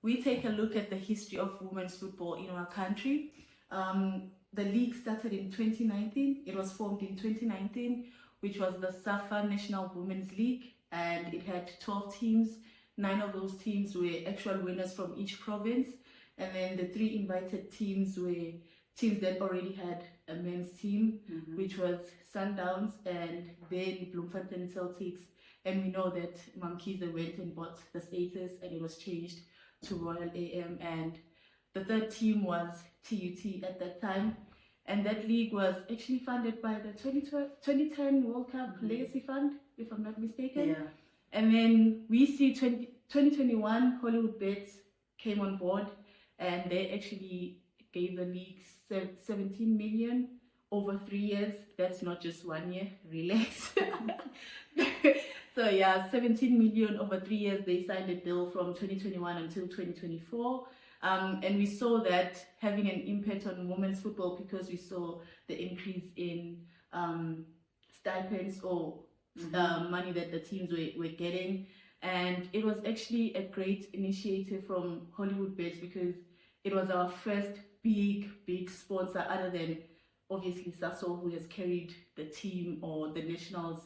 we take a look at the history of women's football in our country. The league started in 2019. It was formed in 2019, which was the SAFA National Women's League, and it had 12 teams. 9 of those teams were actual winners from each province, and then the 3 invited teams were teams that already had a men's team, which was Sundowns and then Bloemfontein Celtics. And we know that Mamkhize went and bought the status, and it was changed to Royal AM. And the third team was TUT at that time. And that league was actually funded by the 2010 World Cup Legacy Fund, if I'm not mistaken. Yeah. And then we see 2021 Hollywood Bets came on board, and they actually gave the league 17 million over 3 years. That's not just 1 year, relax. So yeah, 17 million over 3 years. They signed a deal from 2021 until 2024. And we saw that having an impact on women's football because we saw the increase in stipends or money that the teams were getting. And it was actually a great initiative from Hollywood Bets because it was our first big sponsor other than obviously Sasso, who has carried the team or the nationals.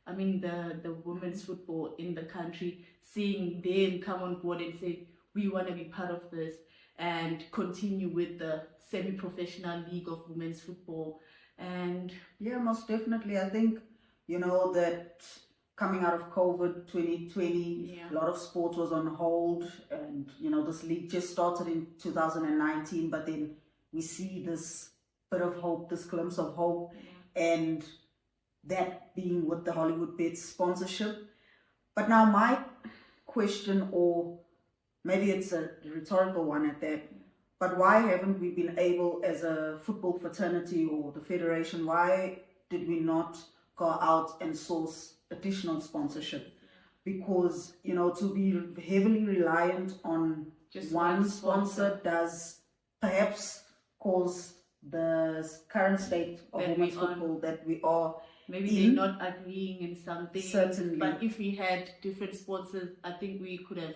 I mean, the women's football in the country, seeing them come on board and say, we want to be part of this and continue with the semi-professional league of women's football. And yeah, most definitely. I think, that coming out of COVID 2020, a lot of sport was on hold, and, this league just started in 2019, but then we see this bit of hope, this glimpse of hope, and that being with the Hollywood Bets sponsorship. But now my question, or maybe it's a rhetorical one at that, but why haven't we been able as a football fraternity or the federation, why did we not go out and source additional sponsorship? Because, to be heavily reliant on just one sponsor does perhaps cause the current state of women's football that we are maybe they're not agreeing in something. Certainly. But if we had different sponsors, I think we could have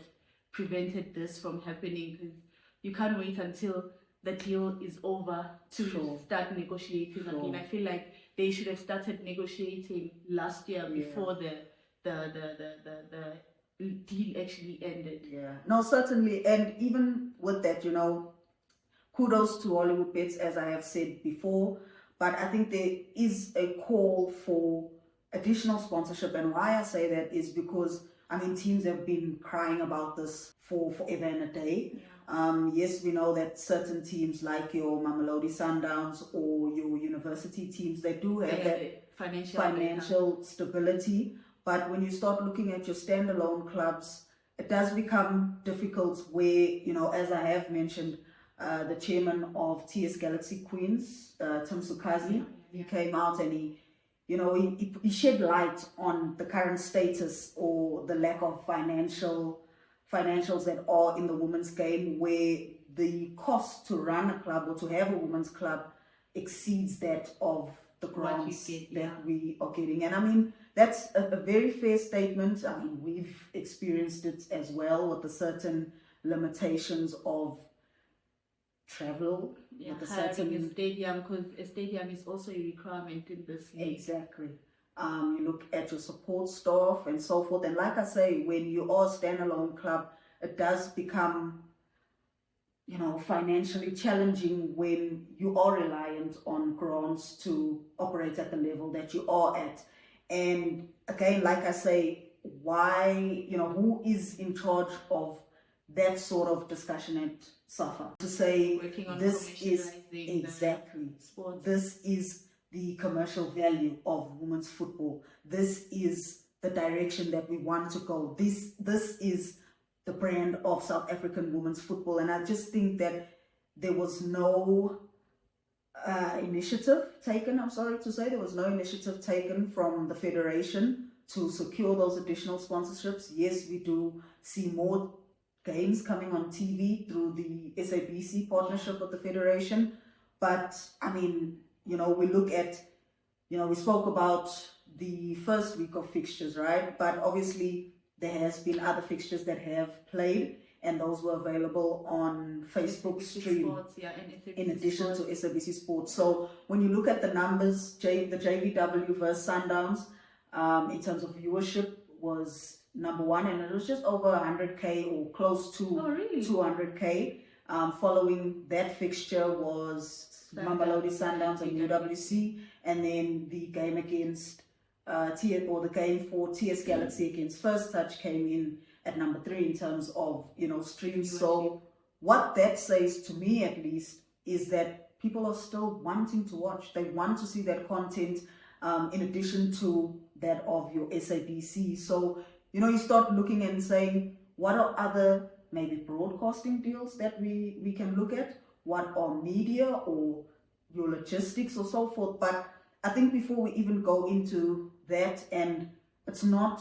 prevented this from happening, because you can't wait until the deal is over to start negotiating again. I feel like they should have started negotiating last year before the deal actually ended. Yeah, no, certainly. And even with that, kudos to Hollywood Bets, as I have said before. But I think there is a call for additional sponsorship. And why I say that is because, teams have been crying about this for forever and a day. Yes, we know that certain teams like your Mamelodi Sundowns or your university teams, they do have that financial stability. But when you start looking at your standalone clubs, it does become difficult where, as I have mentioned, the chairman of TS Galaxy Queens, Tim Sukazi, he came out and he shed light on the current status or the lack of financials that are in the women's game, where the cost to run a club or to have a women's club exceeds that of the grants that we are getting. And that's a very fair statement. We've experienced it as well with the certain limitations of travel, with a certain a stadium, because a stadium is also a requirement in this league. Exactly. You look at your support staff and so forth. And like I say, when you are a standalone club, it does become, financially challenging when you are reliant on grants to operate at the level that you are at. And again, like I say, why, who is in charge of that sort of discussion at SAFA? To say this is this is the commercial value of women's football. This is the direction that we want to go. This is the brand of South African women's football. And I just think that there was no initiative taken. I'm sorry to say, there was no initiative taken from the federation to secure those additional sponsorships. Yes, we do see more games coming on TV through the SABC partnership with the federation. But we look at, we spoke about the first week of fixtures, right? But obviously there has been other fixtures that have played, and those were available on Facebook SABC stream. Sports, yeah, and SABC In addition Sports. to SABC Sports. So when you look at the numbers, the JVW versus Sundowns, in terms of viewership, was number one, and it was just over 100K or close to 200K. Following that fixture was Mamelodi Sundowns and UWC, and then the game against the game for TS Galaxy against First Touch came in at number 3 in terms of streams. So what that says to me, at least, is that people are still wanting to watch. They want to see that content in addition to that of your SABC. So you start looking and saying, what are other maybe broadcasting deals that we can look at? What are media or your logistics or so forth? But I think before we even go into that, and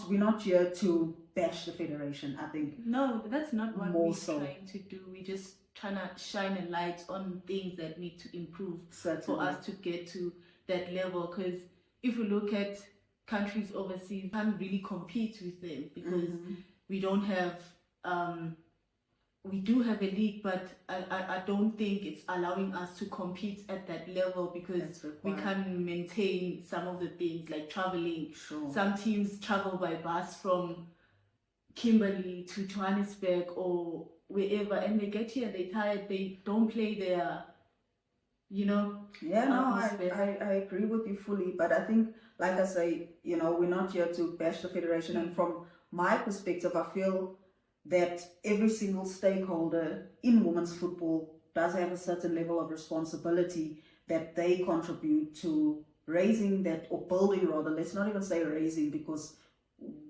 we're not here to bash the federation. I think no, that's not what we're trying to do. We're just trying to shine a light on things that need to improve for us to get to that level. Because if we look at countries overseas, we can't really compete with them because we don't have we do have a league, but I don't think it's allowing us to compete at that level because we can't maintain some of the things like traveling. Some teams travel by bus from Kimberley to Johannesburg or wherever, and they get here, they're tired, they don't play their I agree with you fully. But I think, like I say, we're not here to bash the federation. And from my perspective, I feel that every single stakeholder in women's football does have a certain level of responsibility that they contribute to raising that, or building rather, let's not even say raising, because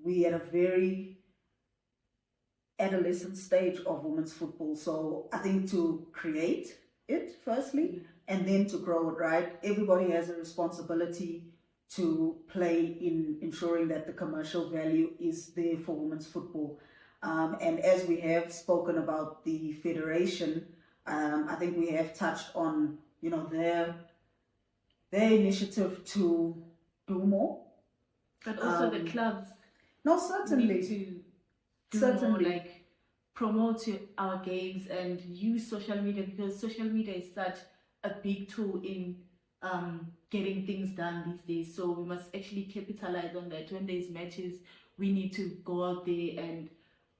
we at a very adolescent stage of women's football. So I think to create it firstly, and then to grow it, right? Everybody has a responsibility to play in ensuring that the commercial value is there for women's football. And as we have spoken about the federation, I think we have touched on, their initiative to do more. But also the clubs. No, certainly. Need to do more, like promote our games and use social media, because social media is such a big tool in getting things done these days. So we must actually capitalize on that. When there's matches, we need to go out there and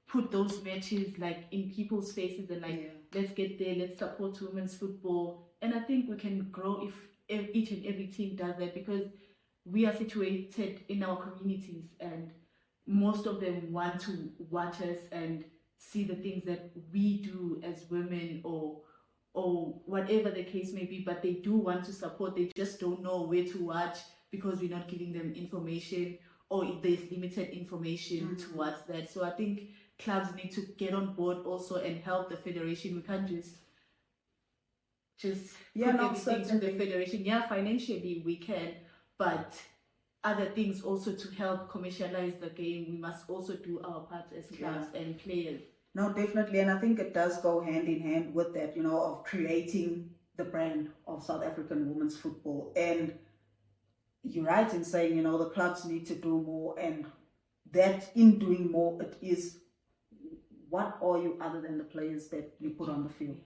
put those matches like in people's faces and let's get there, let's support women's football. And I think we can grow if each and every team does that, because we are situated in our communities and most of them want to watch us and see the things that we do as women or whatever the case may be, but they do want to support. They just don't know where to watch because we're not giving them information, or if there's limited information towards that. So I think clubs need to get on board also and help the federation. We can't just put everything to the federation. Yeah, financially we can, but other things also to help commercialize the game. We must also do our part as clubs and players. No, definitely. And I think it does go hand in hand with that, of creating the brand of South African women's football. And you're right in saying, the clubs need to do more, and that in doing more, it is, what are you other than the players that you put on the field,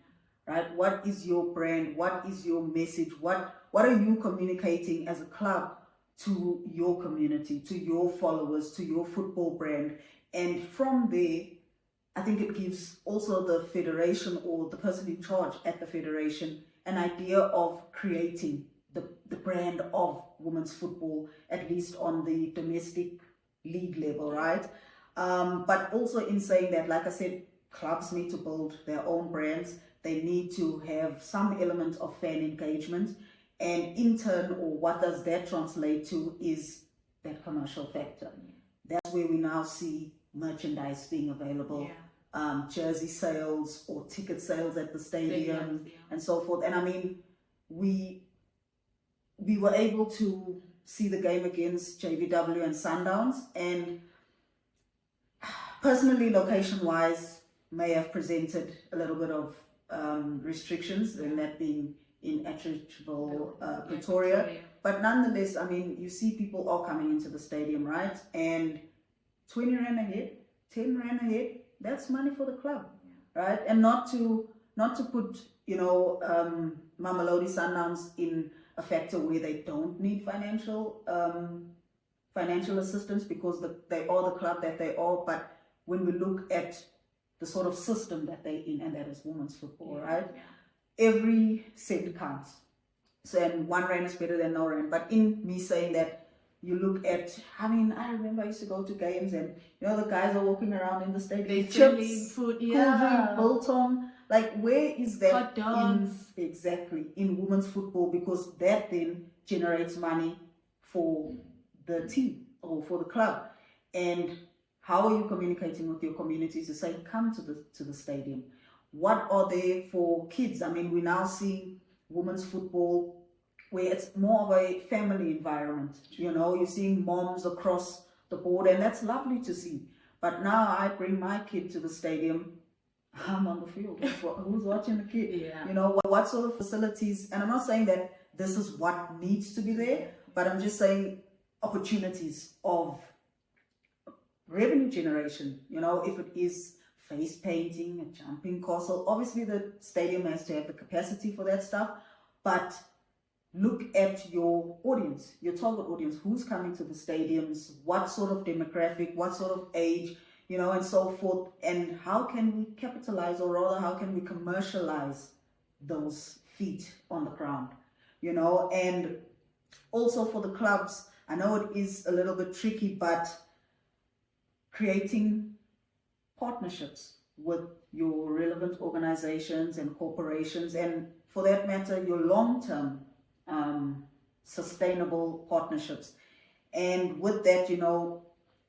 right? What is your brand? What is your message? What are you communicating as a club to your community, to your followers, to your football brand? And from there, I think it gives also the federation or the person in charge at the federation an idea of creating the brand of women's football, at least on the domestic league level, right? But also in saying that, like I said, clubs need to build their own brands. They need to have some element of fan engagement. And in turn, or what does that translate to, is that commercial factor. That's where we now see merchandise being available, jersey sales or ticket sales at the stadium and so forth. And I mean, we were able to see the game against JVW and Sundowns, and personally, location-wise, may have presented a little bit of restrictions, and that being in Atteridgeville, Pretoria. But nonetheless, I mean, you see people are coming into the stadium, right? And 20 Rand a head, 10 Rand a head, that's money for the club. right? And not to put, you know, Mamelodi Sundowns in a factor where they don't need financial assistance because they are the club that they are. But when we look at the sort of system that they're in, and that is women's football, right? Every cent counts. So, and 1 rand is better than no rand. But in me saying that, you look at, I mean, I remember I used to go to games and, you know, the guys are walking around in the stadium. They chips, selling food, cool drink, biltong. Like, where is that hot dogs. Exactly, in women's football? Because that then generates money for the team or for the club. And how are you communicating with your community to say, come to the stadium? What are there for kids? I mean, we now see women's football where it's more of a family environment. You know, you're seeing moms across the board, and that's lovely to see. But now I bring my kid to the stadium, I'm on the field. Who's watching the kid? Yeah. You know, what sort of facilities? And I'm not saying that this is what needs to be there, but I'm just saying opportunities of revenue generation. You know, if it is face painting, a jumping castle, obviously the stadium has to have the capacity for that stuff, but look at your audience, your target audience, who's coming to the stadiums, what sort of demographic, what sort of age, you know, and so forth, and how can we capitalize, or rather how can we commercialize those feet on the ground, you know. And also for the clubs, I know it is a little bit tricky, but creating partnerships with your relevant organizations and corporations, and for that matter, your long-term sustainable partnerships. And with that, you know,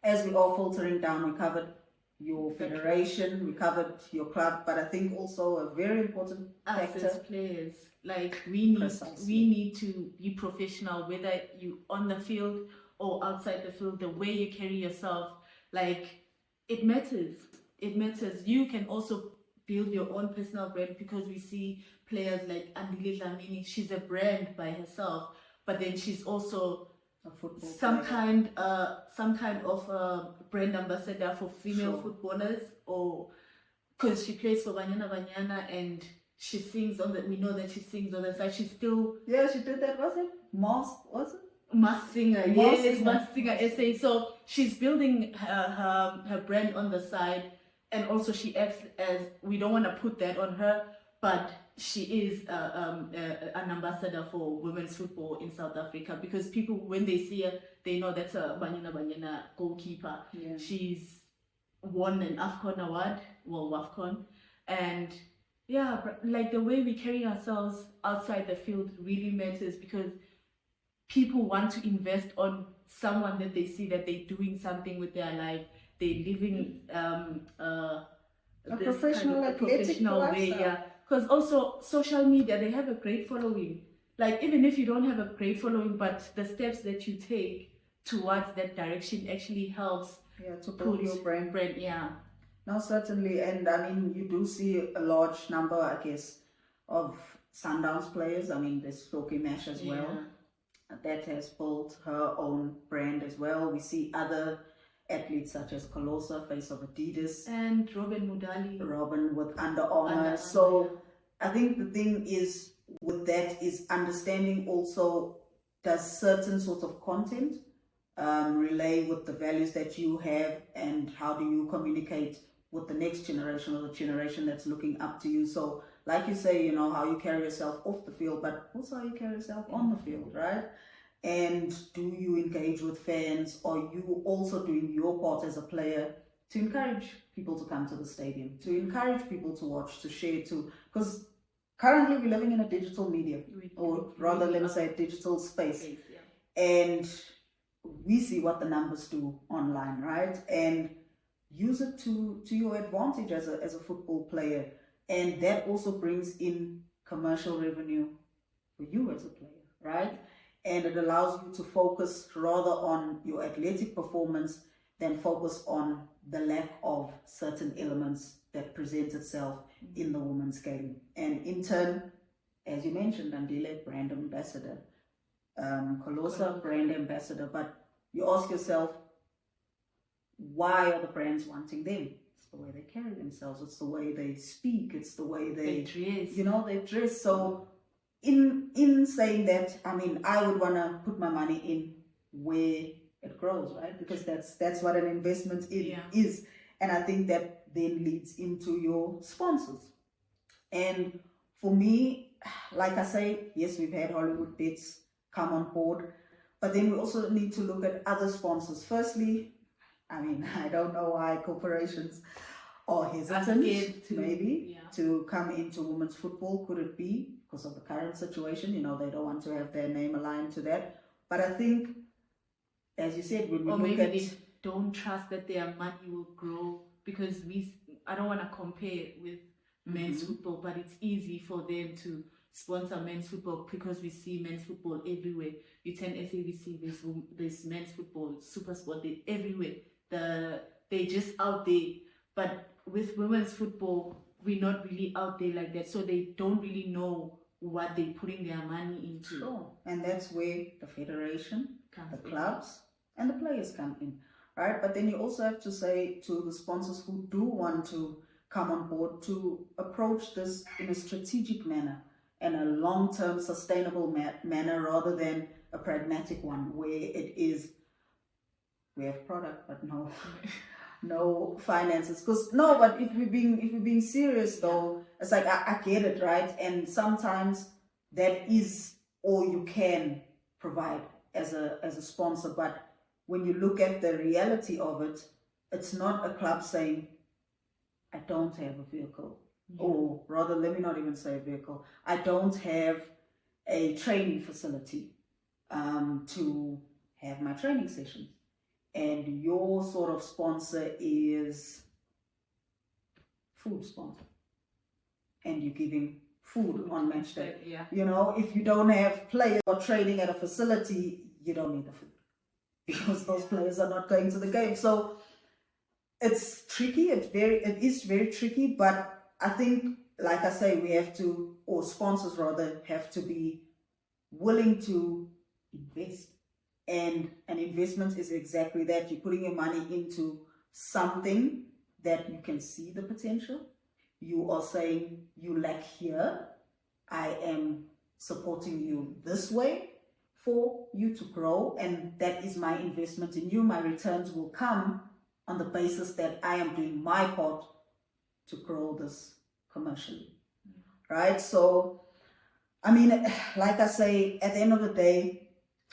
as we are filtering down, we covered your federation, we covered your club, but I think also a very important factor, us as players, like we need to be professional, whether you on the field or outside the field. The way you carry yourself, like, it matters. You can also build your own personal brand, because we see players like Andile Dlamini. She's a brand by herself, but then she's also some kind of a brand ambassador for female footballers, or because she plays for Banyana and she sings on the. We know that she sings on the side. She's still she did that. Was it Mass Singer? Yes, Mass Singer SA. So she's building her brand on the side, and also she acts as, we don't want to put that on her, but she is an ambassador for women's football in South Africa, because people, when they see her, they know that's a Banyana goalkeeper. Yeah. She's won an AFCON award, WAFCON, and yeah, like the way we carry ourselves outside the field really matters, because people want to invest on someone that they see that they're doing something with their life, they're living a professional way, yeah. Because also social media, they have a great following. Like, even if you don't have a great following, but the steps that you take towards that direction actually helps to build your brand. Yeah. No, certainly. And I mean, you do see a large number, I guess, of Sundowns players. I mean, there's Floki Mash as well, that has built her own brand as well. We see other athletes such as Colosa, face of Adidas, and Robin Mudali. Robin with Under Armour. So I think the thing is with that is understanding also, does certain sorts of content relay with the values that you have, and how do you communicate with the next generation, or the generation that's looking up to you. So like you say, you know, how you carry yourself off the field, but also how you carry yourself on the field, right? And do you engage with fans? Or you also doing your part as a player to encourage people to come to the stadium, to encourage people to watch, to share, to, because currently we're living in a digital media, or rather, let me say, digital space. And we see what the numbers do online, right? And use it to your advantage as a football player. And that also brings in commercial revenue for you as a player, right? And it allows you to focus rather on your athletic performance than focus on the lack of certain elements that present itself in the women's game. And in turn, as you mentioned, Andile, brand ambassador, Colosa, brand ambassador, but you ask yourself, why are the brands wanting them? it's the way they carry themselves, it's the way they speak, it's the way They dress. they dress. So in saying that, I mean, I would want to put my money in where it grows, right? Because that's what an investment is. And I think that then leads into your sponsors. And for me, like I say, yes, we've had Hollywood Bets come on board, but then we also need to look at other sponsors. Firstly, I mean, I don't know why corporations are hesitant to come into women's football. Could it be because of the current situation? You know, they don't want to have their name aligned to that. But I think, as you said, when we look at... they don't trust that their money will grow, because I don't want to compare with men's football, but it's easy for them to sponsor men's football because we see men's football everywhere. You turn SABC, there's men's football, Super Sport, they're everywhere. They're just out there. But with women's football, we're not really out there like that, so they don't really know what they're putting their money into. Sure. And that's where the federation, the clubs, and the players come in, right? But then you also have to say to the sponsors who do want to come on board to approach this in a strategic manner and a long-term sustainable manner rather than a pragmatic one where it is, we have product but no finances. But if we're being serious though, it's like I get it, right? And sometimes that is all you can provide as a sponsor. But when you look at the reality of it, it's not a club saying, I don't have a vehicle, or rather, let me not even say a vehicle, I don't have a training facility to have my training sessions. And your sort of sponsor is food sponsor, and you're giving food on match day. You know, if you don't have players or training at a facility, you don't need the food because those players are not going to the game. So it's tricky. It is very tricky. But I think, like I say, we have to, or sponsors rather, have to be willing to invest. And an investment is exactly that. You're putting your money into something that you can see the potential. You are saying, you lack here, I am supporting you this way for you to grow, and that is my investment in you. My returns will come on the basis that I am doing my part to grow this commercially, right? So, I mean, like I say, at the end of the day,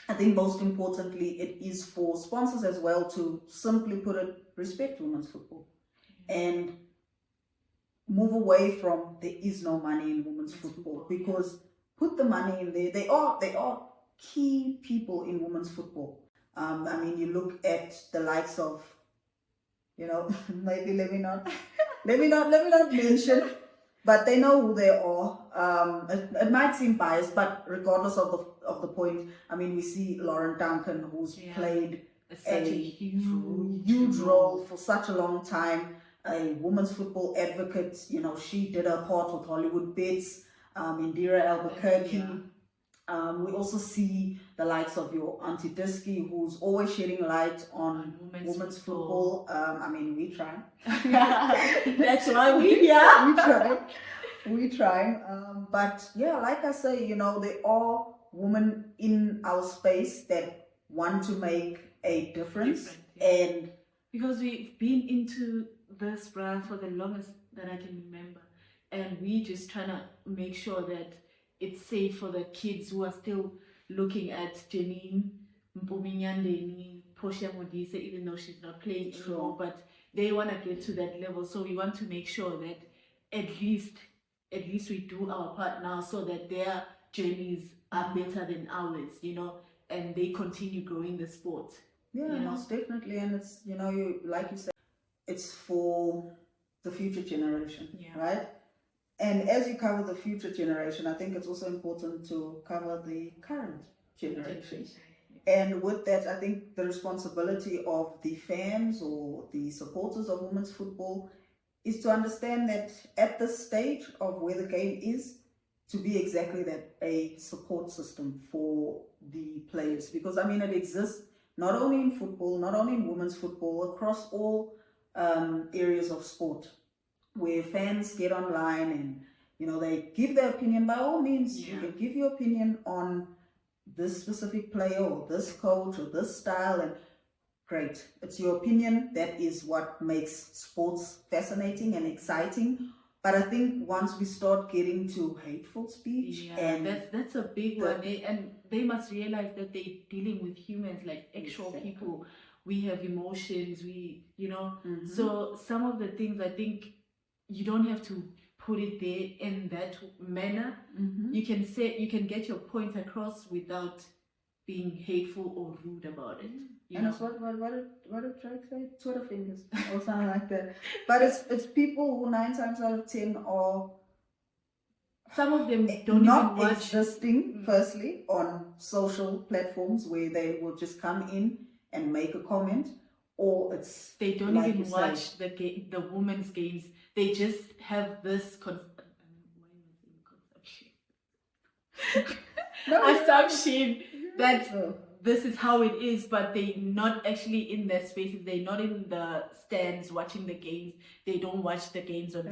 I think most importantly, it is for sponsors as well to, simply put it, respect women's football and move away from there is no money in women's football, because put the money in there. They are key people in women's football. I mean, you look at the likes of, you know, maybe let me not mention, but they know who they are. It might seem biased, but regardless of the point, I mean, we see Lauren Duncan, who's played such a huge role for such a long time, a women's football advocate. You know, she did her part with Hollywood Bets, Indira Albuquerque. We also see the likes of your Auntie Diski, who's always shedding light on women's football. I mean, we try. That's why we're here. We try. But yeah, like I say, you know, there are women in our space that want to make a difference. And because we've been into this brand for the longest that I can remember, and we just trying to make sure that it's safe for the kids who are still looking at Janine Mpuminyandeni, Portia Modise, even though she's not playing anymore, but they want to get to that level. So we want to make sure that at least we do our part now, so that their journeys are better than ours, you know, and they continue growing the sport. Yeah, most definitely. And it's, you know, like you said, it's for the future generation, right? And as you cover the future generation, I think it's also important to cover the current generation. And with that, I think the responsibility of the fans or the supporters of women's football is to understand that at this stage of where the game is, to be exactly that, a support system for the players. Because, I mean, it exists not only in football, not only in women's football, across all areas of sport where fans get online and they give their opinion. By all means, you can give your opinion on this specific player or this coach or this style, and great, it's your opinion. That is what makes sports fascinating and exciting. But I think once we start getting to hateful speech, and that's a big one, and they must realize that they're dealing with humans, like actual people. We have emotions, so some of the things, I think you don't have to put it there in that manner. You can get your point across without being hateful or rude about it. And it's what did Drake say? Twitter fingers or something like that. But it's people who 9 times out of 10 are, some of them don't not even watch. existing firstly on social platforms where they will just come in and make a comment, or they don't even watch the women's games. They just have this assumption that this is how it is, but they're not actually in that space. They're not in the stands watching the games. They don't watch the games on TV.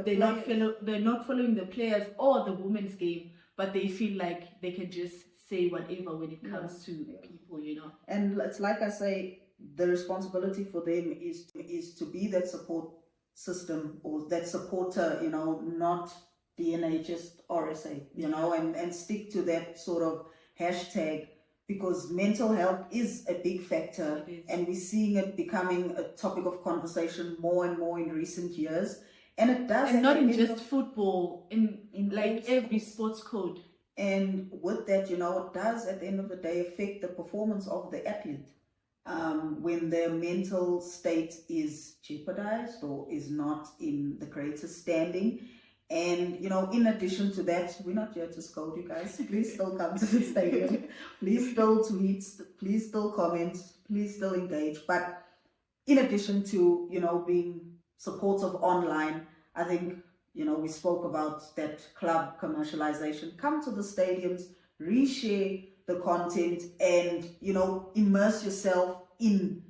They're not following the players or the women's game, but they feel like they can just say whatever when it comes to people, And it's like I say, the responsibility for them is to be that support system or that supporter, not DNA, just RSA, and stick to that sort of hashtag, because mental health is a big factor, and we're seeing it becoming a topic of conversation more and more in recent years. And it does, and not in just football, in like every sports code. And with that, it does at the end of the day affect the performance of the athlete. When their mental state is jeopardized or is not in the greatest standing. And, in addition to that, we're not here to scold you guys. Please still come to the stadium. Please still tweet. Please still comment. Please still engage. But in addition to, being supportive online, I think, we spoke about that club commercialization. Come to the stadiums, reshare the content, and, immerse yourself in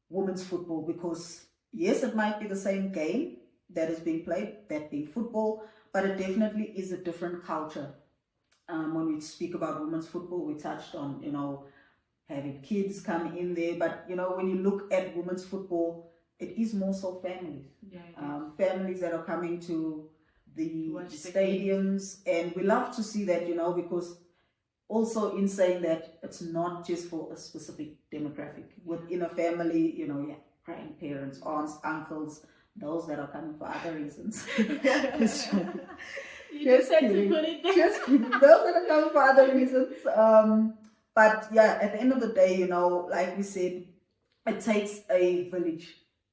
women's football, because yes, it might be the same game that is being played, that being football, but it definitely is a different culture. When we speak about women's football, we touched on, having kids come in there, but, when you look at women's football, it is more so families. Families that are coming to the stadiums, and we love to see that, because also in saying that it's not just for a specific demographic. Within a family, grandparents, aunts, uncles, those that are coming for other reasons. Just kidding. Those that are coming for other reasons. But yeah, at the end of the day, like we said, it takes a village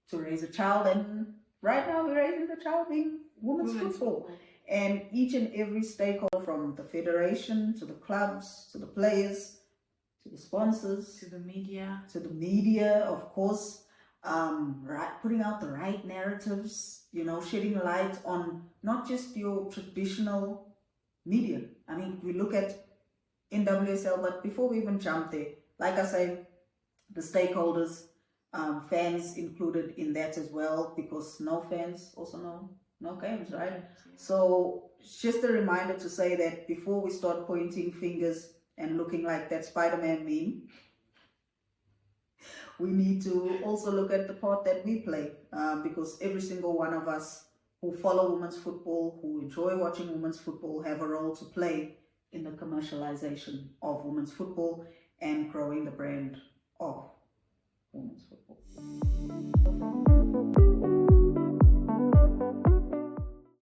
to raise a child, and right now we're raising the child in women's football. And each and every stakeholder, from the federation to the clubs to the players to the sponsors to the media, of course, putting out the right narratives, shedding light on not just your traditional media. I mean, we look at NWSL, but before we even jump there, like I say, the stakeholders, fans included in that as well, because no fans also no games, right? So it's just a reminder to say that before we start pointing fingers and looking like that Spider-Man meme, we need to also look at the part that we play, because every single one of us who follow women's football, who enjoy watching women's football, have a role to play in the commercialization of women's football and growing the brand of